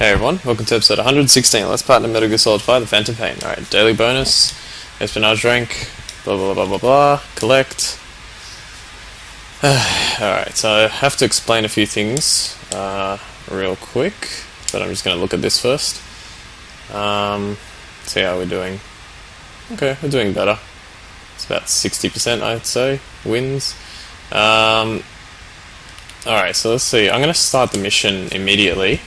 Hey everyone, welcome to episode 116. Let's Platinum Metal Gear Solid 5, The Phantom Pain. Alright, daily bonus, espionage rank, blah blah blah blah blah, collect. Alright, so I have to explain a few things real quick, but I'm just going to look at this first. See how we're doing. Okay, we're doing better. It's about 60%, I'd say, wins. Alright, so let's see. I'm going to start the mission immediately,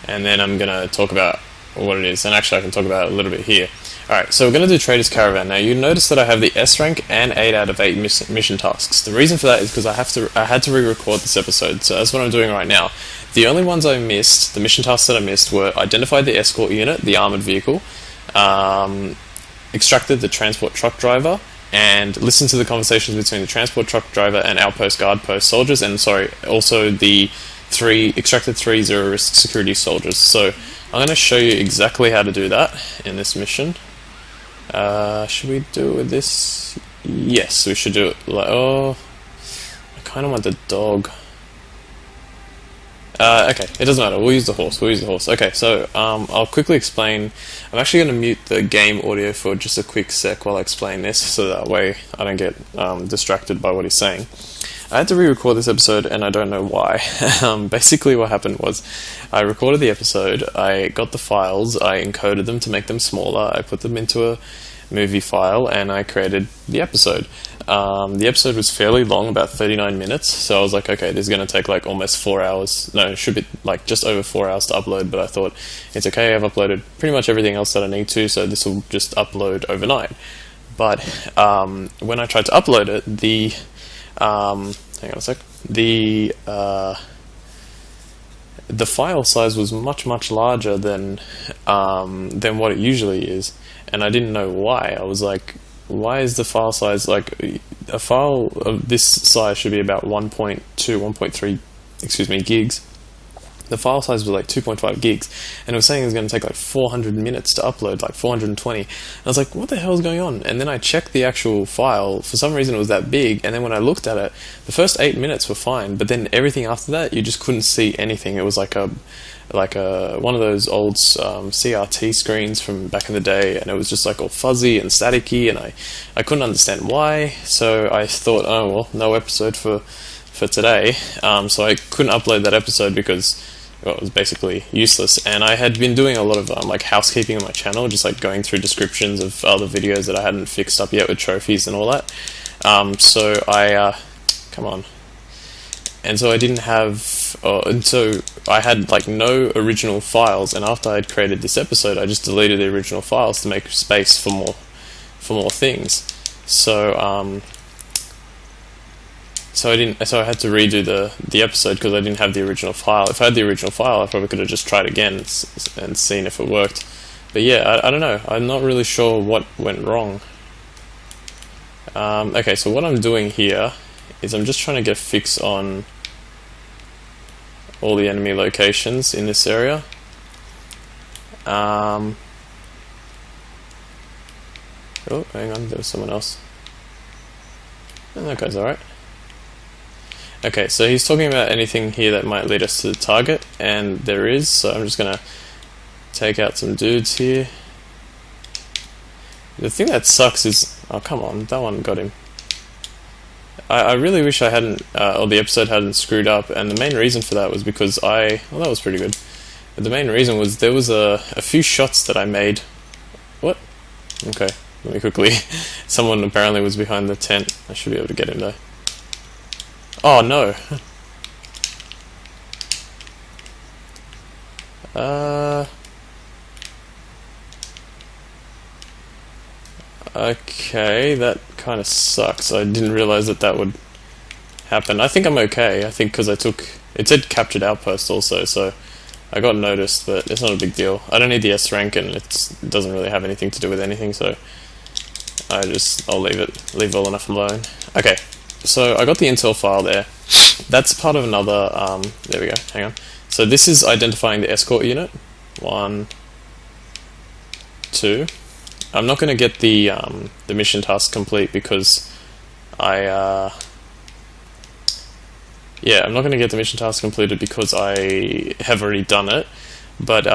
and then I'm going to talk about what it is, and actually I can talk about it a little bit here. Alright, so we're going to do Trader's Caravan. Now you notice that I have the S rank and 8 out of 8 mission tasks. The reason for that is because I had to re-record this episode, so that's what I'm doing right now. The only ones I missed, the mission tasks that I missed, were identified the escort unit, the armoured vehicle, extracted the transport truck driver, and listened to the conversations between the transport truck driver and outpost guard post soldiers, and also the extracted 3 zero-risk security soldiers. So I'm going to show you exactly how to do that in this mission. Should we do it with this? Yes, we should do it. I kind of want the dog. Okay, it doesn't matter. We'll use the horse. Okay, so I'll quickly explain. I'm actually going to mute the game audio for just a quick sec while I explain this, so that way I don't get distracted by what he's saying. I had to re-record this episode, and I don't know why. Basically what happened was, I recorded the episode, I got the files, I encoded them to make them smaller, I put them into a movie file, and I created the episode. The episode was fairly long, about 39 minutes, so I was like, okay, this is going to take like almost 4 hours. No, it should be like just over 4 hours to upload, but I thought, it's okay, I've uploaded pretty much everything else that I need to, so this will just upload overnight. But when I tried to upload it, hang on a sec. The file size was much larger than what it usually is, and I didn't know why. I was like, why is the file size like a file of this size should be about 1.3 gigs. The file size was like 2.5 gigs, and it was saying it was going to take like 400 minutes to upload, like 420. And I was like, what the hell is going on? And then I checked the actual file. For some reason it was that big, and then when I looked at it, the first 8 minutes were fine, but then everything after that, you just couldn't see anything. It was like one of those old CRT screens from back in the day, and it was just like all fuzzy and staticky, and I couldn't understand why. So I thought, oh well, no episode for today. So I couldn't upload that episode because, well, it was basically useless, and I had been doing a lot of like housekeeping on my channel, just like going through descriptions of other videos that I hadn't fixed up yet with trophies and all that. So I come on, and so I didn't have, and so I had like no original files. And after I had created this episode, I just deleted the original files to make space for more things. So So I had to redo the episode because I didn't have the original file. If I had the original file, I probably could have just tried again and seen if it worked. But yeah, I don't know. I'm not really sure what went wrong. Okay, so what I'm doing here is I'm just trying to get a fix on all the enemy locations in this area. Oh, hang on, there was someone else. And that guy's alright. Okay, so he's talking about anything here that might lead us to the target, and there is, so I'm just going to take out some dudes here. The thing that sucks is, oh come on, that one got him. I really wish I hadn't, or the episode hadn't screwed up, and the main reason for that was because well, that was pretty good. But the main reason was there was a few shots that I made. What? Okay, let me quickly, someone apparently was behind the tent. I should be able to get him though. Oh no. Okay, that kind of sucks. I didn't realize that would happen. I think I'm okay. I think because it said captured outpost also, so I got noticed, but it's not a big deal. I don't need the S rank, and it doesn't really have anything to do with anything, so I'll leave well enough alone. Okay. So I got the intel file there. That's part of another, there we go, hang on. So this is identifying the escort unit. 1, 2. I'm not going to get the mission task complete because I'm not going to get the mission task completed because I have already done it. But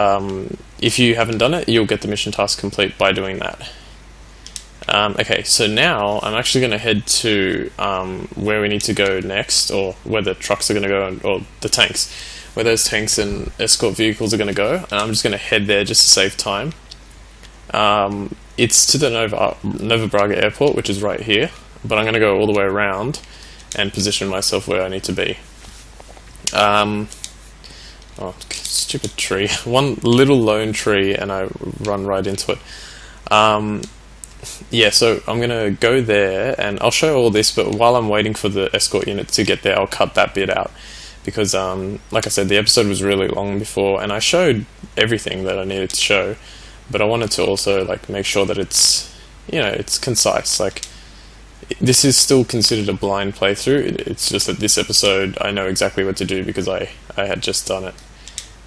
if you haven't done it, you'll get the mission task complete by doing that. Okay, so now I'm actually going to head to where we need to go next, or where the trucks are going to go, or the tanks, where those tanks and escort vehicles are going to go, and I'm just going to head there just to save time. It's to the Nova Braga airport, which is right here, but I'm going to go all the way around and position myself where I need to be. Oh, stupid tree. One little lone tree and I run right into it. Yeah, so I'm going to go there and I'll show all this, but while I'm waiting for the escort unit to get there, I'll cut that bit out. Because, like I said, the episode was really long before, and I showed everything that I needed to show, but I wanted to also like make sure that it's, you know, it's concise. Like, this is still considered a blind playthrough. It's just that this episode I know exactly what to do because I had just done it,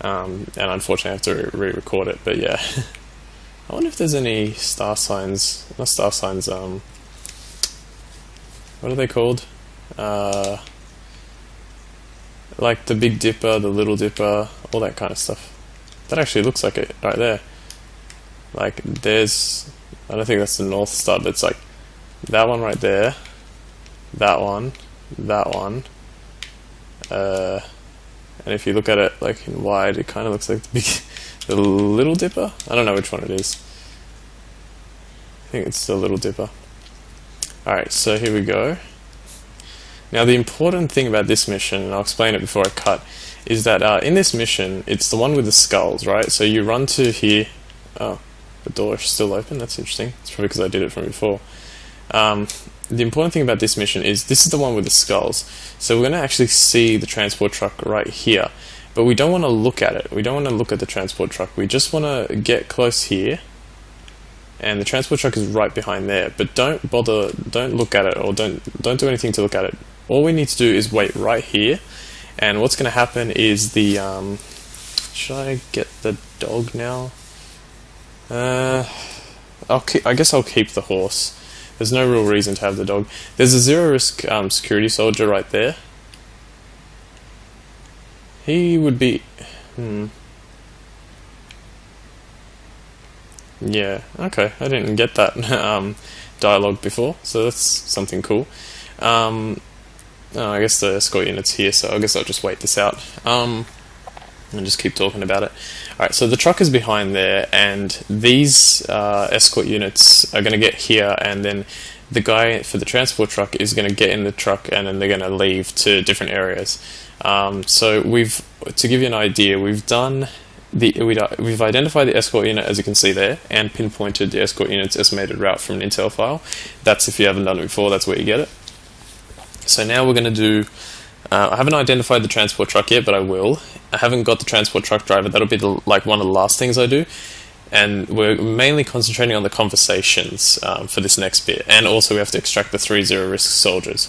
and unfortunately I have to re-record it. But yeah, I wonder if there's any star signs. Not star signs. What are they called? Like the Big Dipper, the Little Dipper, all that kind of stuff. That actually looks like it right there. Like there's, I don't think that's the North Star, but it's like that one right there, that one, and if you look at it like in wide, it kind of looks like the Little Dipper. I don't know which one it is. I think it's the Little Dipper. Alright, so here we go. Now the important thing about this mission, and I'll explain it before I cut, is that in this mission, it's the one with the skulls, right? So you run to here. Oh, the door is still open. That's interesting. It's probably because I did it from before. The important thing about this mission is this is the one with the skulls. So we're going to actually see the transport truck right here. But we don't want to look at it. We don't want to look at the transport truck. We just want to get close here. And the transport truck is right behind there. But don't look at it, or don't do anything to look at it. All we need to do is wait right here. And what's going to happen is the... should I get the dog now? I guess I'll keep the horse. There's no real reason to have the dog. There's a zero risk security soldier right there. He would be... Yeah, okay. I didn't get that dialogue before, so that's something cool. I guess the escort unit's here, so I guess I'll just wait this out. And just keep talking about it. Alright, so the truck is behind there, and these escort units are going to get here, and then the guy for the transport truck is going to get in the truck, and then they're going to leave to different areas. So to give you an idea, we've identified the escort unit, as you can see there, and pinpointed the escort unit's estimated route from an intel file. That's, if you haven't done it before, that's where you get it. So now we're going to do... I haven't identified the transport truck yet, but I will. I haven't got the transport truck driver. That'll be like one of the last things I do. And we're mainly concentrating on the conversations for this next bit. And also we have to extract the 3 zero risk soldiers.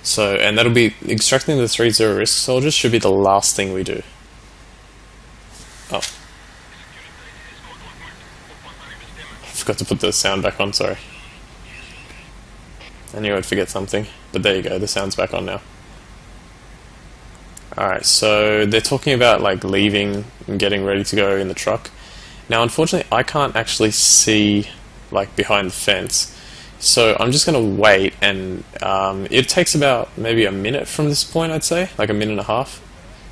So, and that'll be... Extracting the 3 zero risk soldiers should be the last thing we do. Oh. I forgot to put the sound back on, sorry. I knew I'd forget something. But there you go, the sound's back on now. Alright, so they're talking about like leaving and getting ready to go in the truck. Now unfortunately I can't actually see like behind the fence, so I'm just going to wait, and it takes about maybe a minute from this point, I'd say, like a minute and a half.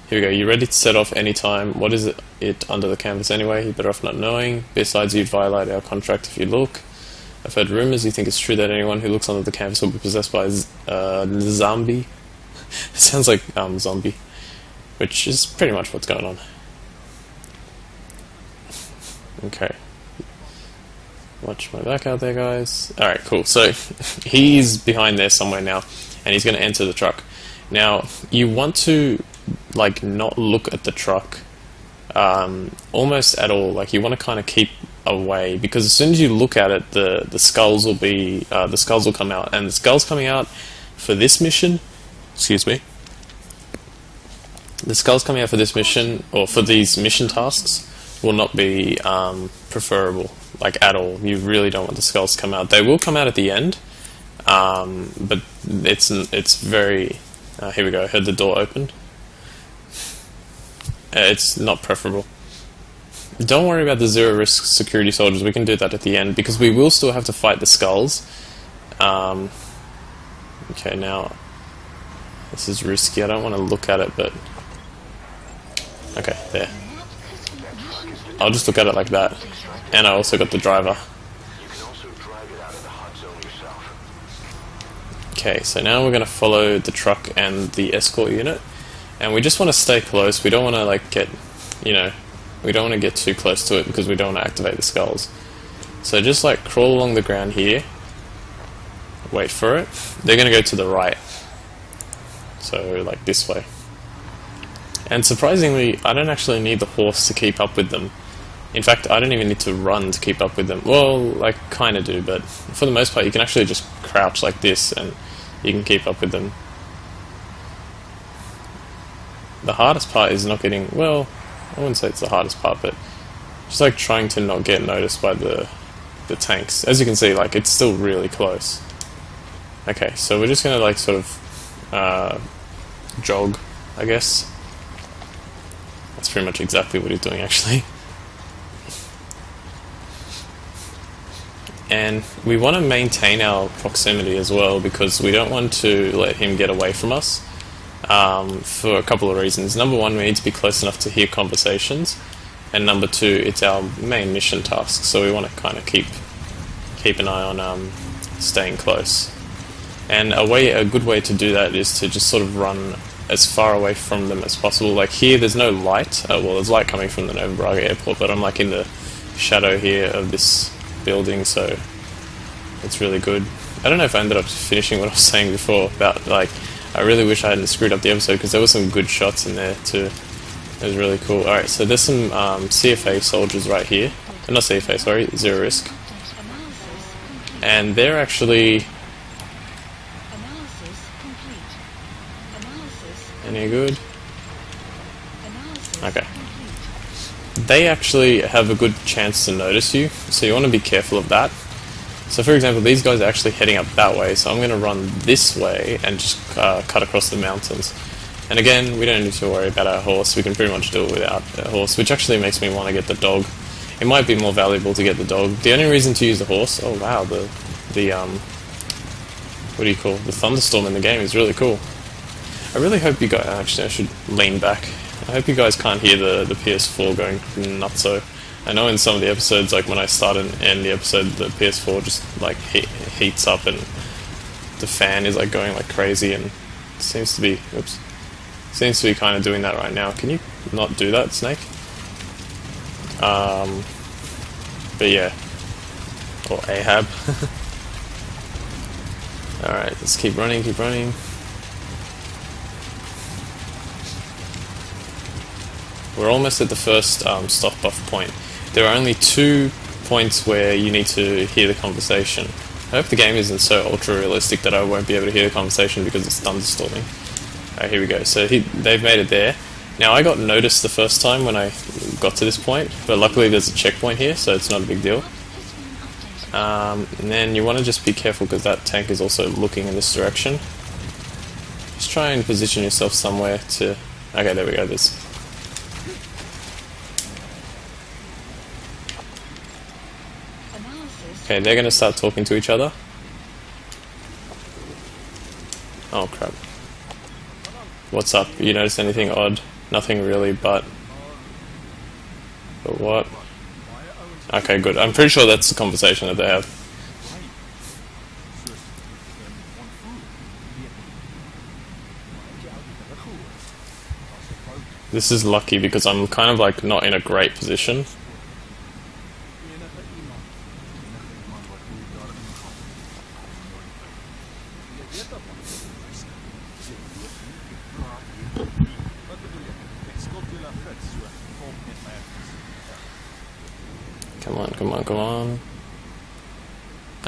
Here we go, you ready to set off anytime. What is it under the canvas anyway? You're better off not knowing. Besides, you'd violate our contract if you look. I've heard rumors. You think it's true that anyone who looks under the canvas will be possessed by a zombie? It sounds like zombie. Which is pretty much what's going on. Okay. Watch my back out there, guys. Alright, cool. So, he's behind there somewhere now, and he's going to enter the truck. Now, you want to, like, not look at the truck almost at all. Like, you want to kind of keep away, because as soon as you look at it, the skulls will be, the skulls will come out. And the skulls coming out for this mission, excuse me, the skulls coming out for this mission, or for these mission tasks, will not be preferable, like at all. You really don't want the skulls to come out. They will come out at the end, but it's very... here we go, I heard the door open. It's not preferable. don't worry about the zero risk security soldiers. We can do that at the end because we will still have to fight the skulls. Okay, now this is risky. I don't want to look at it, but okay, there. I'll just look at it like that. And I also got the driver. Okay, so now we're going to follow the truck and the escort unit. And we just want to stay close. We don't want to like get, you know, we don't want to get too close to it because we don't want to activate the skulls. So just like crawl along the ground here. Wait for it. They're going to go to the right. So like this way. And surprisingly, I don't actually need the horse to keep up with them. In fact, I don't even need to run to keep up with them. Well, I kind of do, but for the most part, you can actually just crouch like this and you can keep up with them. The hardest part is not getting, well, I wouldn't say it's the hardest part, but just like trying to not get noticed by the tanks. As you can see, like it's still really close. Okay, so we're just going to like sort of jog, I guess. That's pretty much exactly what he's doing actually. And we want to maintain our proximity as well because we don't want to let him get away from us for a couple of reasons. Number one, we need to be close enough to hear conversations, and number two, it's our main mission task, so we want to kind of keep an eye on staying close. And a good way to do that is to just sort of run as far away from them as possible. Like here, there's no light. Well, there's light coming from the Nova Braga airport, but I'm like in the shadow here of this building, so it's really good. I don't know if I ended up finishing what I was saying before about like I really wish I hadn't screwed up the episode because there were some good shots in there too. It was really cool. Alright, so there's some CFA soldiers right here. Not CFA, sorry, Zero Risk. And they're actually... Any good? Okay. They actually have a good chance to notice you, so you want to be careful of that. So for example, these guys are actually heading up that way, so I'm going to run this way and just cut across the mountains. And again, we don't need to worry about our horse, we can pretty much do it without a horse, which actually makes me want to get the dog. It might be more valuable to get the dog. The only reason to use the horse, oh wow, the what do you call, the thunderstorm in the game is really cool. I really hope you guys, actually I should lean back. I hope you guys can't hear the PS4 going nutso. I know in some of the episodes, like when I start and end the episode, the PS4 just like heats up and the fan is like going like crazy, and it seems to be, oops, seems to be kind of doing that right now. Can you not do that, Snake? But yeah, or Ahab. Alright, let's keep running, keep running. We're almost at the first stop off point. There are only 2 points where you need to hear the conversation. I hope the game isn't so ultra realistic that I won't be able to hear the conversation because it's thunderstorming. Alright, here we go. So they've made it there. Now I got noticed the first time when I got to this point, but luckily there's a checkpoint here, so it's not a big deal. And then you want to just be careful because that tank is also looking in this direction. Just try and position yourself somewhere to... Okay, there we go. There's... Okay, they're going to start talking to each other. Oh crap. What's up? You notice anything odd? Nothing really, but what? Okay, good. I'm pretty sure that's the conversation that they have. This is lucky because I'm kind of like not in a great position. Come on, come on, come on.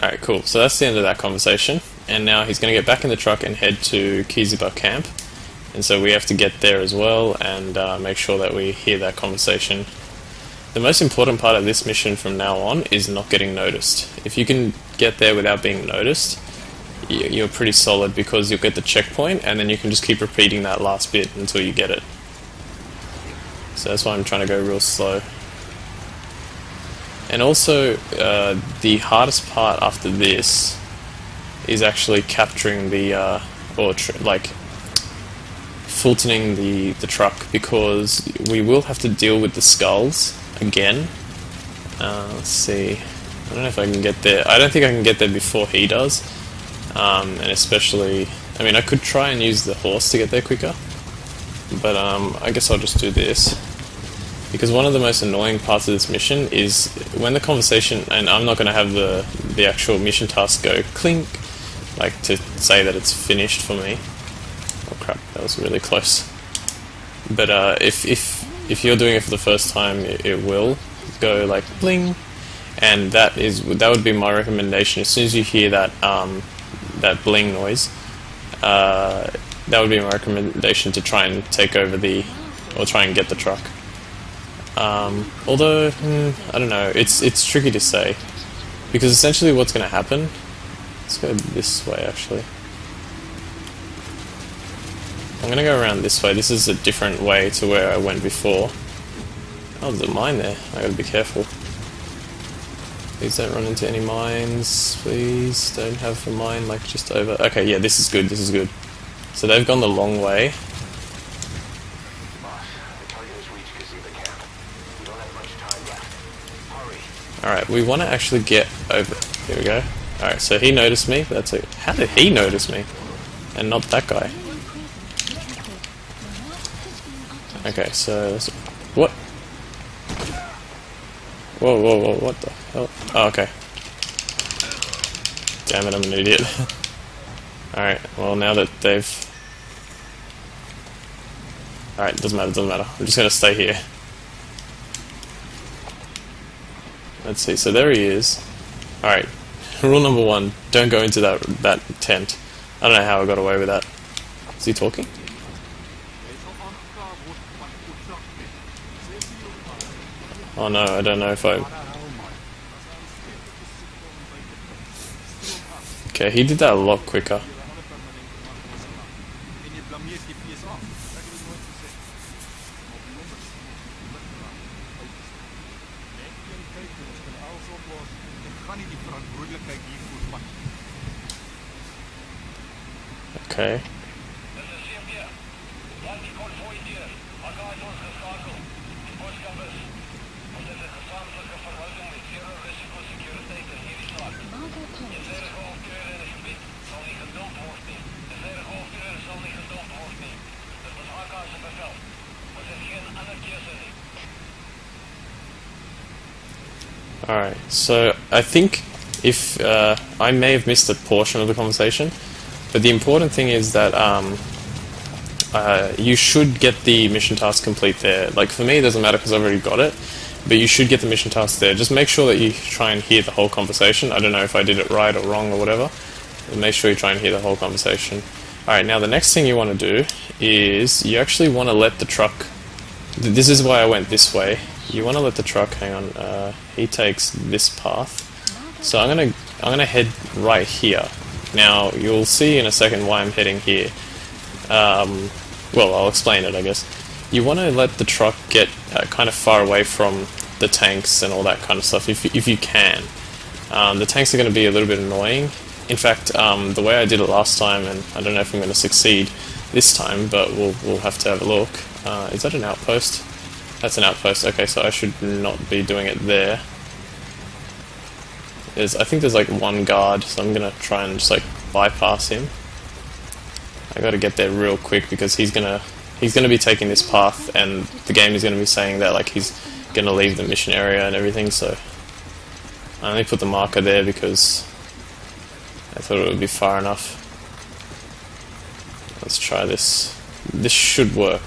Alright, cool. So that's the end of that conversation. And now he's going to get back in the truck and head to Kiziba camp. And so we have to get there as well and make sure that we hear that conversation. The most important part of this mission from now on is not getting noticed. If you can get there without being noticed, you're pretty solid because you'll get the checkpoint and then you can just keep repeating that last bit until you get it. So that's why I'm trying to go real slow. And also, the hardest part after this is actually capturing the, like, fultoning the truck, because we will have to deal with the skulls again. Let's see. I don't know if I can get there. I don't think I can get there before he does. And especially, I mean, I could try and use the horse to get there quicker, but I guess I'll just do this. Because one of the most annoying parts of this mission is when the conversation, and I'm not going to have the actual mission task go clink, like to say that it's finished for me. Oh crap, that was really close. But if you're doing it for the first time, it will go like bling, and that would be my recommendation. As soon as you hear that that bling noise, that would be my recommendation to try and take over or try and get the truck. Although, I don't know, it's tricky to say, because essentially what's going to happen, let's go this way actually. I'm going to go around this way. This is a different way to where I went before. Oh, there's a mine there. I gotta be careful. Please don't run into any mines, please. Don't have a mine like just over. Okay, yeah, this is good, this is good. So they've gone the long way. Alright, we want to actually get over. Here we go. Alright, so he noticed me. That's it. How did he notice me? And not that guy? Okay, so... What? Whoa, whoa, whoa, what the hell? Oh, okay. Damn it, I'm an idiot. Alright, well now that they've... Alright, doesn't matter. I'm just gonna stay here. Let's see, so there he is. Alright, rule number 1, don't go into that tent. I don't know how I got away with that. Is he talking? Oh no, I don't know if I... Okay, he did that a lot quicker. Okay. Alright, so I think if I may have missed a portion of the conversation, but the important thing is that you should get the mission task complete there. Like for me, it doesn't matter because I've already got it, but you should get the mission task there. Just make sure that you try and hear the whole conversation. I don't know if I did it right or wrong or whatever, but make sure you try and hear the whole conversation. Alright, now the next thing you want to do is you actually want to let the truck... This is why I went this way. You want to let the truck, hang on, he takes this path. So I'm gonna head right here. Now you'll see in a second why I'm heading here. Well, I'll explain it, I guess. You want to let the truck get kind of far away from the tanks and all that kind of stuff, if you can. The tanks are going to be a little bit annoying. In fact, the way I did it last time, and I don't know if I'm going to succeed this time, but we'll have to have a look. Is that an outpost? That's an outpost. Okay, so I should not be doing it there. I think there's like one guard, so I'm gonna try and just like bypass him. I gotta get there real quick because he's gonna be taking this path, and the game is gonna be saying that like he's gonna leave the mission area and everything. So I only put the marker there because I thought it would be far enough. Let's try this. This should work.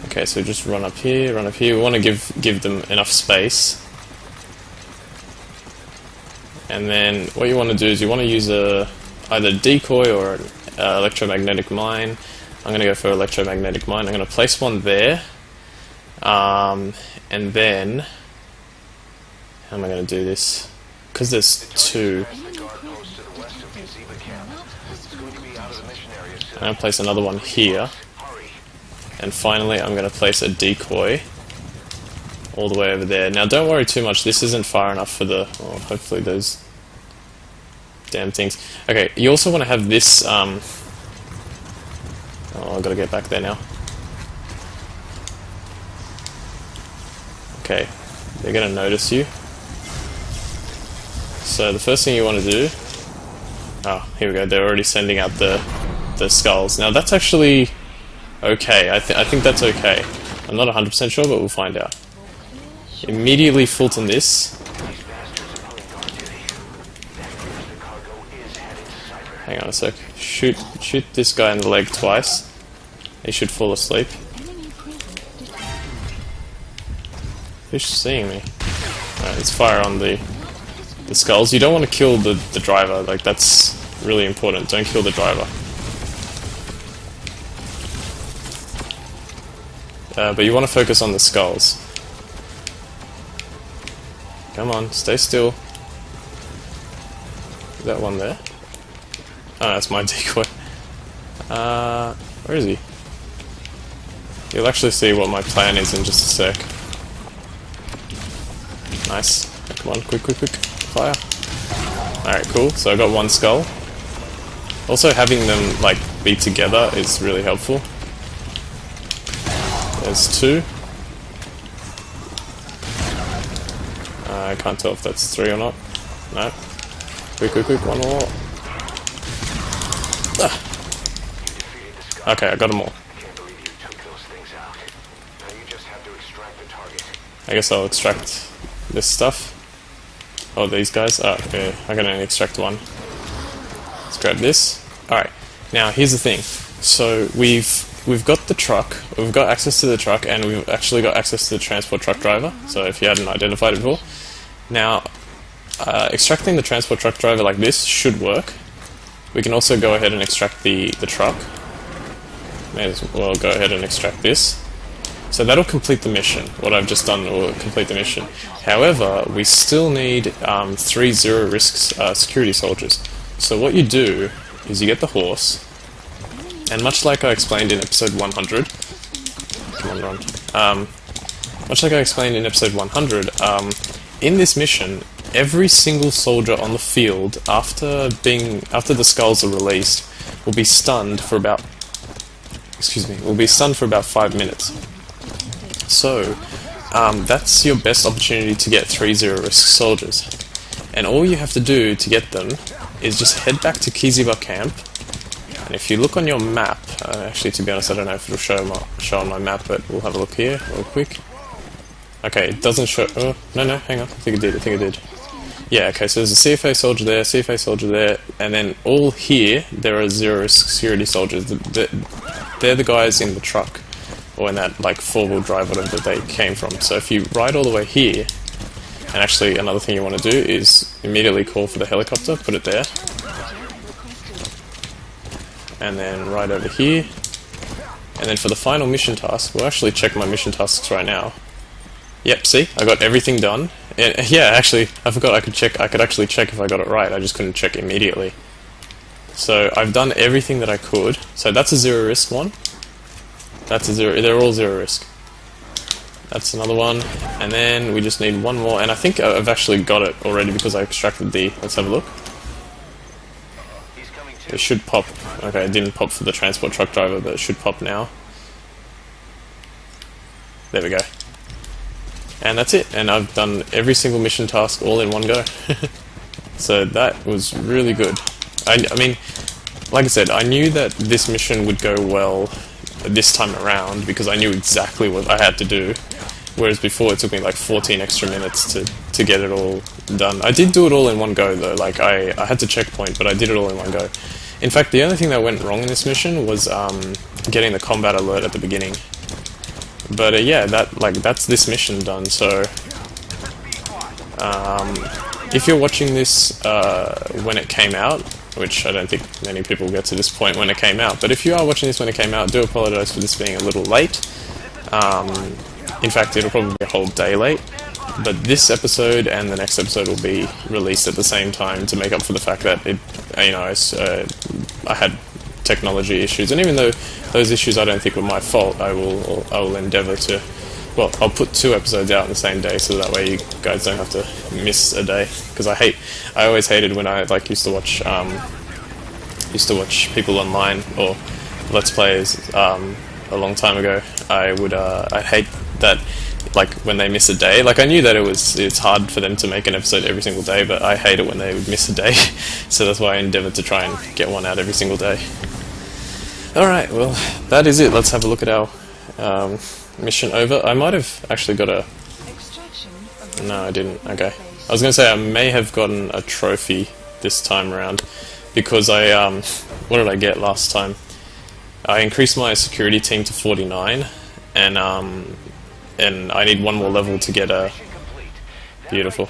Okay, so just run up here, run up here. We want to give them enough space. And then what you want to do is you want to use either decoy or an electromagnetic mine. I'm going to go for electromagnetic mine. I'm going to place one there. And then... How am I going to do this? Because there's two. I'm going to place another one here. And finally I'm going to place a decoy all the way over there. Now don't worry too much, this isn't far enough for the... oh, hopefully those damn things. Okay, you also want to have this... oh, I've got to get back there now. Okay, they're going to notice you. So the first thing you want to do... oh, here we go, they're already sending out the skulls. Now that's actually okay, I think that's okay. I'm not 100% sure, but we'll find out. Immediately Fulton this. Hang on a sec. Shoot this guy in the leg twice. He should fall asleep. Who's seeing me? Alright, let's fire on the skulls. You don't want to kill the driver, like that's really important. Don't kill the driver. But you want to focus on the skulls. Come on, stay still. Is that one there? Oh, that's my decoy. Where is he? You'll actually see what my plan is in just a sec. Nice. Come on, quick. Fire. Alright, cool. So I got one skull. Also having them, like, be together is really helpful. There's two. I can't tell if that's three or not. No. Quick, one more. Ah. Okay, I got them all. I guess I'll extract this stuff. Oh, these guys? Oh, okay, I can only extract one. Let's grab this. Alright, now here's the thing. So we've got the truck, we've got access to the truck, and we've actually got access to the transport truck driver, so if you hadn't identified it before. Now, extracting the transport truck driver like this should work. We can also go ahead and extract the truck. May as well go ahead and extract this. So that'll complete the mission. What I've just done will complete the mission. However, we still need 3 zero-risk security soldiers. So what you do is you get the horse, and much like I explained in episode 100... come on, run. Much like I explained in episode 100, in this mission, every single soldier on the field, after the skulls are released, will be stunned for about... will be stunned for about 5 minutes. So, that's your best opportunity to get 3 zero-risk soldiers. And all you have to do to get them is just head back to Kiziba camp, and if you look on your map, actually to be honest I don't know if it'll show on my map, but we'll have a look here real quick. Okay, it doesn't show... oh, no, hang on, I think it did. Yeah, okay, so there's a CFA soldier there, and then all here, there are zero-risk security soldiers. They're the guys in the truck, or in that, like, 4-wheel drive, whatever that they came from. So if you ride all the way here, and actually another thing you want to do is immediately call for the helicopter, put it there, and then right over here, and then for the final mission task, we'll actually check my mission tasks right now. Yep, see, I got everything done. And, yeah, actually, I forgot I could actually check if I got it right, I just couldn't check immediately. So I've done everything that I could. So that's a zero-risk one. That's a zero, they're all zero-risk. That's another one, and then we just need one more, and I think I've actually got it already because I extracted the... let's have a look. It should pop. Okay, it didn't pop for the transport truck driver, but it should pop now. There we go. And that's it, and I've done every single mission task all in one go. So that was really good. I mean, like I said, I knew that this mission would go well this time around because I knew exactly what I had to do, whereas before it took me like 14 extra minutes to get it all done. I did do it all in one go though, like I had to checkpoint, but I did it all in one go. In fact, the only thing that went wrong in this mission was getting the combat alert at the beginning. But yeah, that's this mission done, so if you're watching this when it came out, which I don't think many people will get to this point when it came out, but if you are watching this when it came out, do apologise for this being a little late. In fact, it'll probably be a whole day late, but this episode and the next episode will be released at the same time to make up for the fact that I had technology issues, and even though those issues I don't think were my fault, I will endeavour to well, I'll put 2 episodes out on the same day, so that way you guys don't have to miss a day. Because I always hated when I like used to watch people online or Let's Players a long time ago. I'd hate that, like, when they miss a day. Like, I knew that it's hard for them to make an episode every single day, but I hate it when they would miss a day. So that's why I endeavoured to try and get one out every single day. Alright, well, that is it. Let's have a look at our mission over. I might have actually got a... No, I didn't. Okay. I was going to say I may have gotten a trophy this time around, because I, what did I get last time? I increased my security team to 49, and I need 1 more level to get a... Beautiful.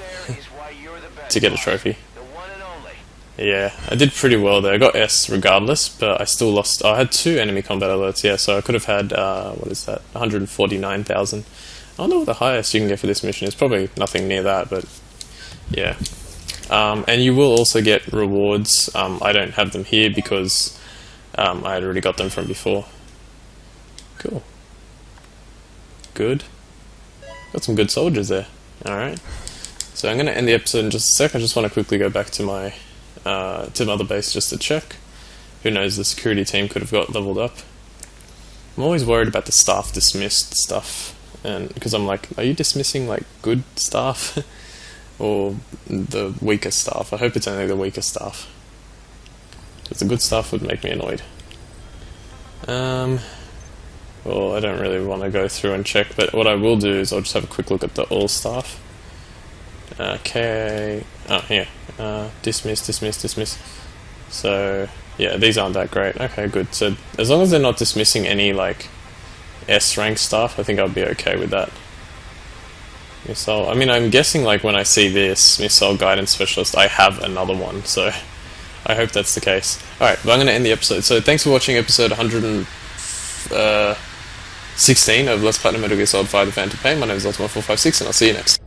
to get a trophy. Yeah, I did pretty well there. I got S regardless, but I still lost... I had 2 enemy combat alerts, yeah, so I could have had, what is that, 149,000. I don't know what the highest you can get for this mission is. Probably nothing near that, but yeah. And you will also get rewards. I don't have them here because I had already got them from before. Cool. Good. Got some good soldiers there. Alright. So I'm going to end the episode in just a sec. I just want to quickly go back to my other base just to check. Who knows, the security team could have got leveled up. I'm always worried about the staff dismissed stuff, and because I'm like, are you dismissing like good staff or the weaker staff? I hope it's only the weaker staff, because the good stuff would make me annoyed. Well, I don't really want to go through and check, but what I will do is I'll just have a quick look at the all staff. Okay, oh here, dismiss. So yeah, these aren't that great. Okay, good. So as long as they're not dismissing any like S rank stuff, I think I'll be okay with that. Missile. I mean, I'm guessing like when I see this missile guidance specialist, I have another one. So I hope that's the case. All right, but I'm going to end the episode. So thanks for watching episode 116 of Let's Platinum Metal Gear Solid 5: The Phantom Pain. My name is Ultima456, and I'll see you next.